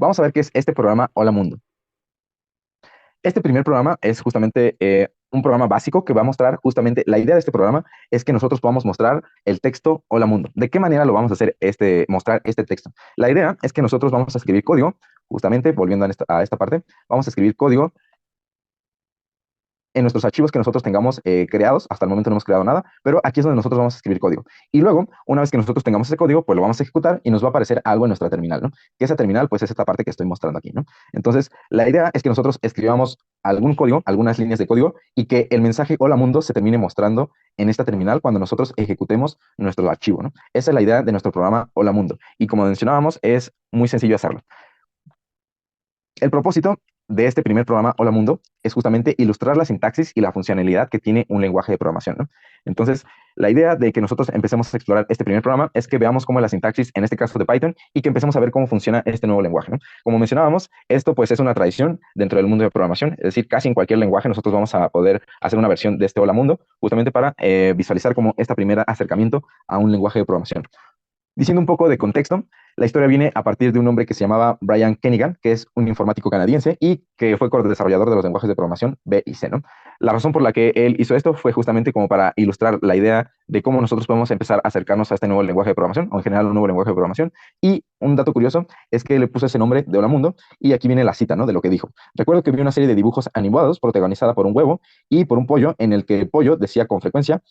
vamos a ver qué es este programa Hola Mundo. Este primer programa es justamente un programa básico que va a mostrar justamente, la idea de este programa es que nosotros podamos mostrar el texto Hola Mundo. ¿De qué manera lo vamos a hacer mostrar este texto? La idea es que nosotros vamos a escribir código, justamente volviendo a esta parte, vamos a escribir código en nuestros archivos que nosotros tengamos creados. Hasta el momento no hemos creado nada, pero aquí es donde nosotros vamos a escribir código. Y luego, una vez que nosotros tengamos ese código, pues lo vamos a ejecutar y nos va a aparecer algo en nuestra terminal, ¿no? Que esa terminal, pues es esta parte que estoy mostrando aquí, ¿no? Entonces, la idea es que nosotros escribamos algún código, algunas líneas de código, y que el mensaje Hola Mundo se termine mostrando en esta terminal cuando nosotros ejecutemos nuestro archivo, ¿no? Esa es la idea de nuestro programa Hola Mundo. Y como mencionábamos, es muy sencillo hacerlo. El propósito de este primer programa, Hola Mundo, es justamente ilustrar la sintaxis y la funcionalidad que tiene un lenguaje de programación, ¿no? Entonces, la idea de que nosotros empecemos a explorar este primer programa es que veamos cómo es la sintaxis, en este caso de Python, y que empecemos a ver cómo funciona este nuevo lenguaje, ¿no? Como mencionábamos, esto pues es una tradición dentro del mundo de programación, es decir, casi en cualquier lenguaje nosotros vamos a poder hacer una versión de este Hola Mundo, justamente para visualizar como este primer acercamiento a un lenguaje de programación. Diciendo un poco de contexto, la historia viene a partir de un hombre que se llamaba Brian Kenigan, que es un informático canadiense y que fue co-desarrollador de los lenguajes de programación B y C, ¿no? La razón por la que él hizo esto fue justamente como para ilustrar la idea de cómo nosotros podemos empezar a acercarnos a este nuevo lenguaje de programación, o en general un nuevo lenguaje de programación. Y un dato curioso es que le puso ese nombre de Hola Mundo, y aquí viene la cita, ¿no? De lo que dijo. Recuerdo que vi una serie de dibujos animados protagonizada por un huevo y por un pollo, en el que el pollo decía con frecuencia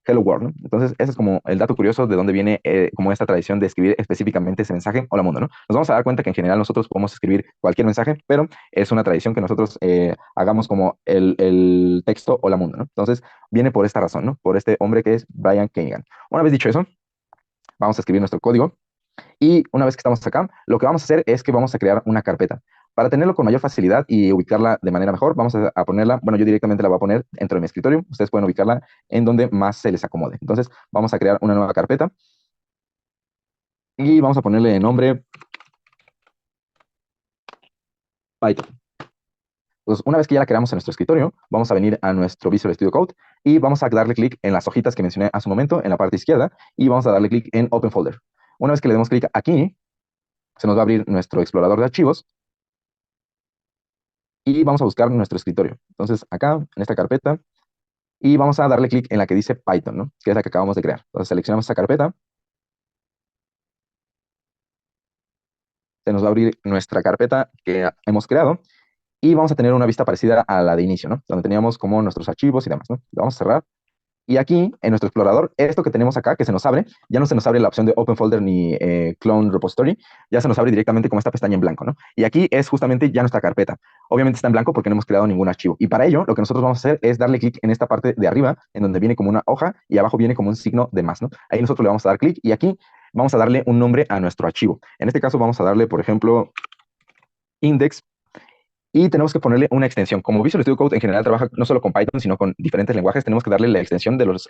Hello World, ¿no? Entonces, ese es como el dato curioso de dónde viene como esta tradición de escribir específicamente ese mensaje, Hola Mundo, ¿no? Nos vamos a dar cuenta que en general nosotros podemos escribir cualquier mensaje, pero es una tradición que nosotros hagamos como el texto Hola Mundo, ¿no? Entonces, viene por esta razón, ¿no? Por este hombre que es Brian Kenigan. Una vez dicho eso, vamos a escribir nuestro código y una vez que estamos acá, lo que vamos a hacer es que vamos a crear una carpeta. Para tenerlo con mayor facilidad y ubicarla de manera mejor, vamos a ponerla, bueno, yo directamente la voy a poner dentro de mi escritorio. Ustedes pueden ubicarla en donde más se les acomode. Entonces, vamos a crear una nueva carpeta y vamos a ponerle de nombre Python. Entonces, una vez que ya la creamos en nuestro escritorio, vamos a venir a nuestro Visual Studio Code y vamos a darle clic en las hojitas que mencioné hace un momento en la parte izquierda y vamos a darle clic en Open Folder. Una vez que le demos clic aquí, se nos va a abrir nuestro explorador de archivos y vamos a buscar nuestro escritorio. Entonces, acá, en esta carpeta, y vamos a darle clic en la que dice Python, ¿no? Que es la que acabamos de crear. Entonces, seleccionamos esa carpeta, se nos va a abrir nuestra carpeta que hemos creado, y vamos a tener una vista parecida a la de inicio, ¿no? Donde teníamos como nuestros archivos y demás, ¿no? Lo vamos a cerrar. Y aquí, en nuestro explorador, esto que tenemos acá, que se nos abre, ya no se nos abre la opción de Open Folder ni Clone Repository, ya se nos abre directamente como esta pestaña en blanco, ¿no? Y aquí es justamente ya nuestra carpeta. Obviamente está en blanco porque no hemos creado ningún archivo. Y para ello, lo que nosotros vamos a hacer es darle clic en esta parte de arriba, en donde viene como una hoja, y abajo viene como un signo de más, ¿no? Ahí nosotros le vamos a dar clic, y aquí vamos a darle un nombre a nuestro archivo. En este caso vamos a darle, por ejemplo, index. Y tenemos que ponerle una extensión. Como Visual Studio Code en general trabaja no solo con Python, sino con diferentes lenguajes, tenemos que darle la extensión de los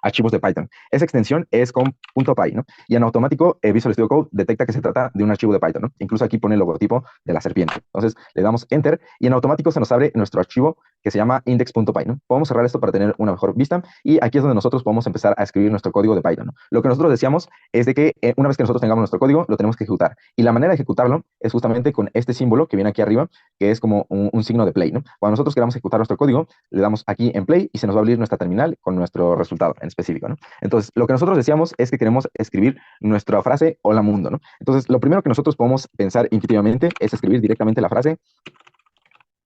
archivos de Python. Esa extensión es con .py, ¿no? Y en automático Visual Studio Code detecta que se trata de un archivo de Python, ¿no? Incluso aquí pone el logotipo de la serpiente. Entonces le damos Enter y en automático se nos abre nuestro archivo que se llama index.py, ¿no? Podemos cerrar esto para tener una mejor vista y aquí es donde nosotros podemos empezar a escribir nuestro código de Python, ¿no? Lo que nosotros decíamos es de que una vez que nosotros tengamos nuestro código, lo tenemos que ejecutar. Y la manera de ejecutarlo es justamente con este símbolo que viene aquí arriba, que es como un signo de play, ¿no? Cuando nosotros queramos ejecutar nuestro código, le damos aquí en play y se nos va a abrir nuestra terminal con nuestro resultado en específico, ¿no? Entonces, lo que nosotros decíamos es que queremos escribir nuestra frase Hola Mundo, ¿no? Entonces, lo primero que nosotros podemos pensar intuitivamente es escribir directamente la frase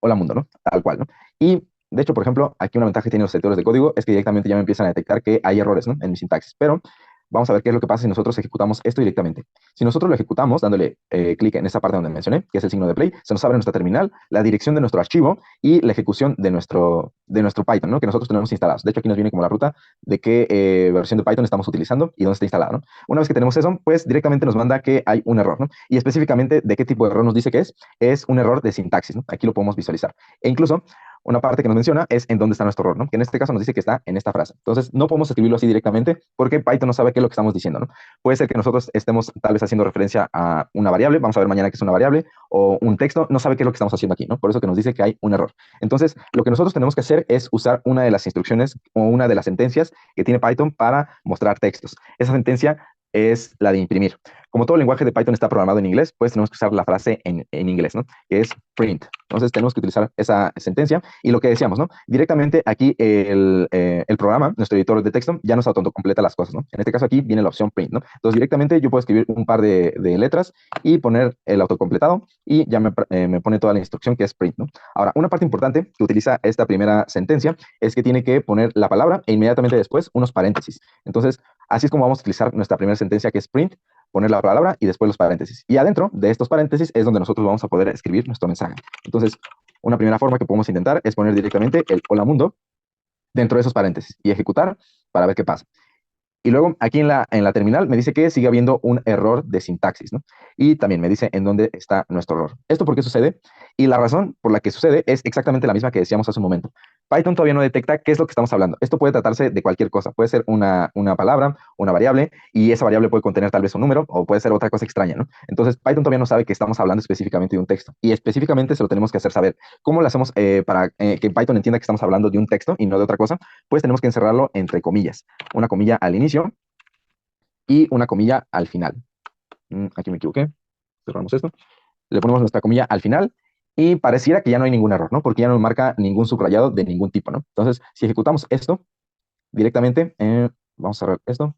Hola Mundo, ¿no? Tal cual, ¿no? Y de hecho, por ejemplo, aquí una ventaja que tienen los editores de código es que directamente ya me empiezan a detectar que hay errores, ¿no? En mi sintaxis. Pero vamos a ver qué es lo que pasa si nosotros ejecutamos esto directamente. Si nosotros lo ejecutamos dándole clic en esa parte donde mencioné, que es el signo de play, se nos abre nuestra terminal, la dirección de nuestro archivo y la ejecución de nuestro Python, ¿no? Que nosotros tenemos instalados. De hecho, aquí nos viene como la ruta de qué versión de Python estamos utilizando y dónde está instalado, ¿no? Una vez que tenemos eso, pues directamente nos manda que hay un error, ¿no? Y específicamente de qué tipo de error nos dice que es un error de sintaxis, ¿no? Aquí lo podemos visualizar. E incluso una parte que nos menciona es en dónde está nuestro error, ¿no? Que en este caso nos dice que está en esta frase. Entonces, no podemos escribirlo así directamente porque Python no sabe qué es lo que estamos diciendo, ¿no? Puede ser que nosotros estemos tal vez haciendo referencia a una variable, vamos a ver mañana que es una variable, o un texto, no sabe qué es lo que estamos haciendo aquí, ¿no? Por eso que nos dice que hay un error. Entonces, lo que nosotros tenemos que hacer es usar una de las instrucciones o una de las sentencias que tiene Python para mostrar textos. Esa sentencia es la de imprimir. Como todo lenguaje de Python está programado en inglés, pues tenemos que usar la frase en inglés, ¿no? Que es print. Entonces tenemos que utilizar esa sentencia y lo que decíamos, ¿no? Directamente aquí el programa, nuestro editor de texto, ya nos autocompleta las cosas, ¿no? En este caso aquí viene la opción print, ¿no? Entonces directamente yo puedo escribir un par de letras y poner el autocompletado y ya me pone toda la instrucción que es print, ¿no? Ahora, una parte importante que utiliza esta primera sentencia es que tiene que poner la palabra e inmediatamente después unos paréntesis. Entonces, así es como vamos a utilizar nuestra primera sentencia que es print, poner la palabra y después los paréntesis. Y adentro de estos paréntesis es donde nosotros vamos a poder escribir nuestro mensaje. Entonces, una primera forma que podemos intentar es poner directamente el hola mundo dentro de esos paréntesis y ejecutar para ver qué pasa. Y luego aquí en la terminal me dice que sigue habiendo un error de sintaxis, ¿no? Y también me dice en dónde está nuestro error. ¿Esto por qué sucede? Y la razón por la que sucede es exactamente la misma que decíamos hace un momento. Python todavía no detecta qué es lo que estamos hablando. Esto puede tratarse de cualquier cosa. Puede ser una palabra, una variable, y esa variable puede contener tal vez un número o puede ser otra cosa extraña, ¿no? Entonces Python todavía no sabe que estamos hablando específicamente de un texto. Y específicamente se lo tenemos que hacer saber. ¿Cómo lo hacemos para que Python entienda que estamos hablando de un texto y no de otra cosa? Pues tenemos que encerrarlo entre comillas. Una comilla al inicio y una comilla al final. Aquí me equivoqué. Cerramos esto. Le ponemos nuestra comilla al final y pareciera que ya no hay ningún error, ¿no? Porque ya no marca ningún subrayado de ningún tipo, ¿no? Entonces, si ejecutamos esto directamente, vamos a cerrar esto.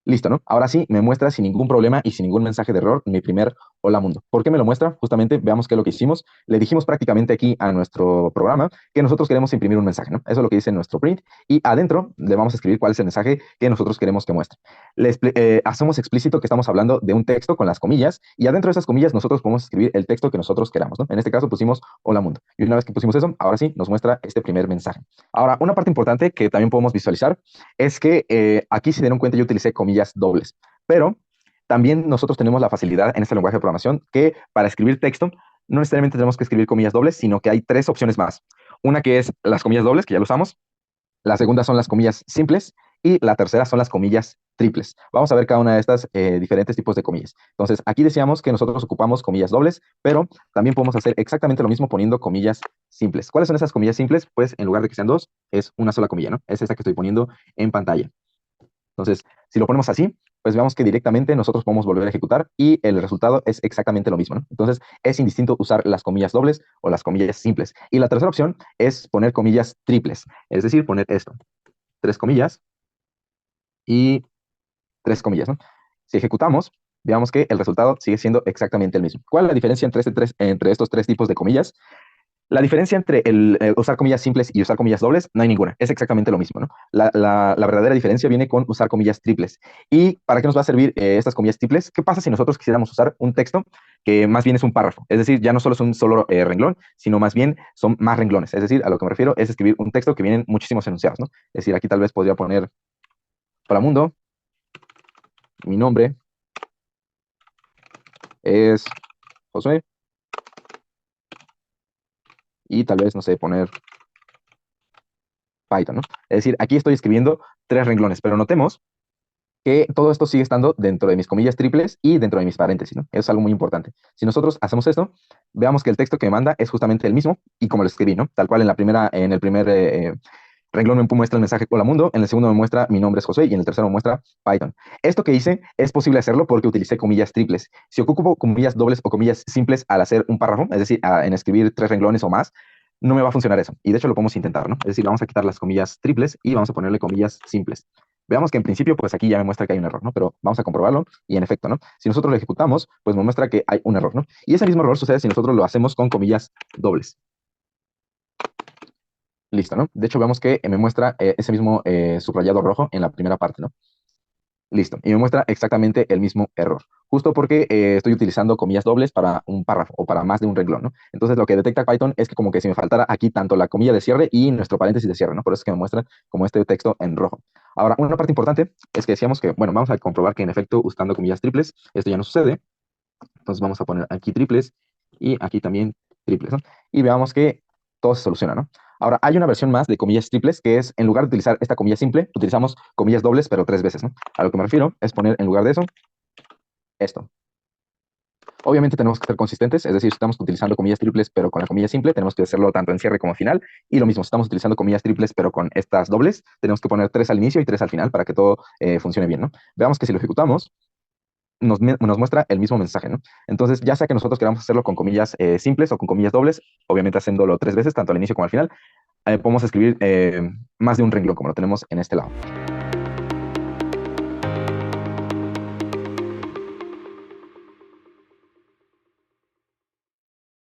Listo, ¿no? Ahora sí, me muestra sin ningún problema y sin ningún mensaje de error mi primer hola mundo. ¿Por qué me lo muestra? Justamente veamos qué es lo que hicimos. Le dijimos prácticamente aquí a nuestro programa que nosotros queremos imprimir un mensaje, ¿no? Eso es lo que dice nuestro print. Y adentro le vamos a escribir cuál es el mensaje que nosotros queremos que muestre. Hacemos explícito que estamos hablando de un texto con las comillas y adentro de esas comillas nosotros podemos escribir el texto que nosotros queramos, ¿no? En este caso pusimos hola mundo. Y una vez que pusimos eso, ahora sí nos muestra este primer mensaje. Ahora, una parte importante que también podemos visualizar es que aquí, si dieron cuenta, yo utilicé comillas dobles, pero también nosotros tenemos la facilidad en este lenguaje de programación que para escribir texto no necesariamente tenemos que escribir comillas dobles, sino que hay tres opciones más. Una que es las comillas dobles, que ya lo usamos. La segunda son las comillas simples y la tercera son las comillas triples. Vamos a ver cada una de estas diferentes tipos de comillas. Entonces, aquí decíamos que nosotros ocupamos comillas dobles, pero también podemos hacer exactamente lo mismo poniendo comillas simples. ¿Cuáles son esas comillas simples? Pues en lugar de que sean dos, es una sola comilla, ¿no? Es esta que estoy poniendo en pantalla. Entonces, si lo ponemos así, pues veamos que directamente nosotros podemos volver a ejecutar y el resultado es exactamente lo mismo, ¿no? Entonces, es indistinto usar las comillas dobles o las comillas simples. Y la tercera opción es poner comillas triples, es decir, poner esto, tres comillas y tres comillas, ¿no? Si ejecutamos, veamos que el resultado sigue siendo exactamente el mismo. ¿Cuál es la diferencia entre estos tres tipos de comillas? La diferencia entre usar comillas simples y usar comillas dobles, no hay ninguna. Es exactamente lo mismo, ¿no? La verdadera diferencia viene con usar comillas triples. ¿Y para qué nos va a servir estas comillas triples? ¿Qué pasa si nosotros quisiéramos usar un texto que más bien es un párrafo? Es decir, ya no solo es un solo renglón, sino más bien son más renglones. Es decir, a lo que me refiero es escribir un texto que vienen muchísimos enunciados, ¿no? Es decir, aquí tal vez podría poner, hola mundo, mi nombre es Josué, y tal vez, no sé, poner Python, ¿no? Es decir, aquí estoy escribiendo tres renglones, pero notemos que todo esto sigue estando dentro de mis comillas triples y dentro de mis paréntesis, ¿no? Eso es algo muy importante. Si nosotros hacemos esto, veamos que el texto que me manda es justamente el mismo y como lo escribí, ¿no? Tal cual en el primer renglón me muestra el mensaje hola mundo, en el segundo me muestra mi nombre es José y en el tercero me muestra Python. Esto que hice es posible hacerlo porque utilicé comillas triples. Si ocupo comillas dobles o comillas simples al hacer un párrafo, es decir, en escribir tres renglones o más, no me va a funcionar eso. Y de hecho lo podemos intentar, ¿no? Es decir, vamos a quitar las comillas triples y vamos a ponerle comillas simples. Veamos que en principio, pues aquí ya me muestra que hay un error, ¿no? Pero vamos a comprobarlo y en efecto, ¿no? Si nosotros lo ejecutamos, pues me muestra que hay un error, ¿no? Y ese mismo error sucede si nosotros lo hacemos con comillas dobles. Listo, ¿no? De hecho, vemos que me muestra ese mismo subrayado rojo en la primera parte, ¿no? Listo. Y me muestra exactamente el mismo error. Justo porque estoy utilizando comillas dobles para un párrafo o para más de un renglón, ¿no? Entonces lo que detecta Python es que como que si me faltara aquí tanto la comilla de cierre y nuestro paréntesis de cierre, ¿no? Por eso es que me muestra como este texto en rojo. Ahora, una parte importante es que decíamos que, bueno, vamos a comprobar que en efecto usando comillas triples, esto ya no sucede. Entonces vamos a poner aquí triples y aquí también triples, ¿no? Y veamos que todo se soluciona, ¿no? Ahora, hay una versión más de comillas triples que es, en lugar de utilizar esta comilla simple, utilizamos comillas dobles, pero tres veces, ¿no? A lo que me refiero es poner en lugar de eso, esto. Obviamente tenemos que ser consistentes, es decir, si estamos utilizando comillas triples pero con la comilla simple, tenemos que hacerlo tanto en cierre como final. Y lo mismo, si estamos utilizando comillas triples pero con estas dobles, tenemos que poner 3 al inicio y 3 al final para que todo funcione bien, ¿no? Veamos que si lo ejecutamos, nos muestra el mismo mensaje, ¿no? Entonces, ya sea que nosotros queramos hacerlo con comillas simples o con comillas dobles, obviamente haciéndolo 3 veces, tanto al inicio como al final, podemos escribir más de un renglón como lo tenemos en este lado.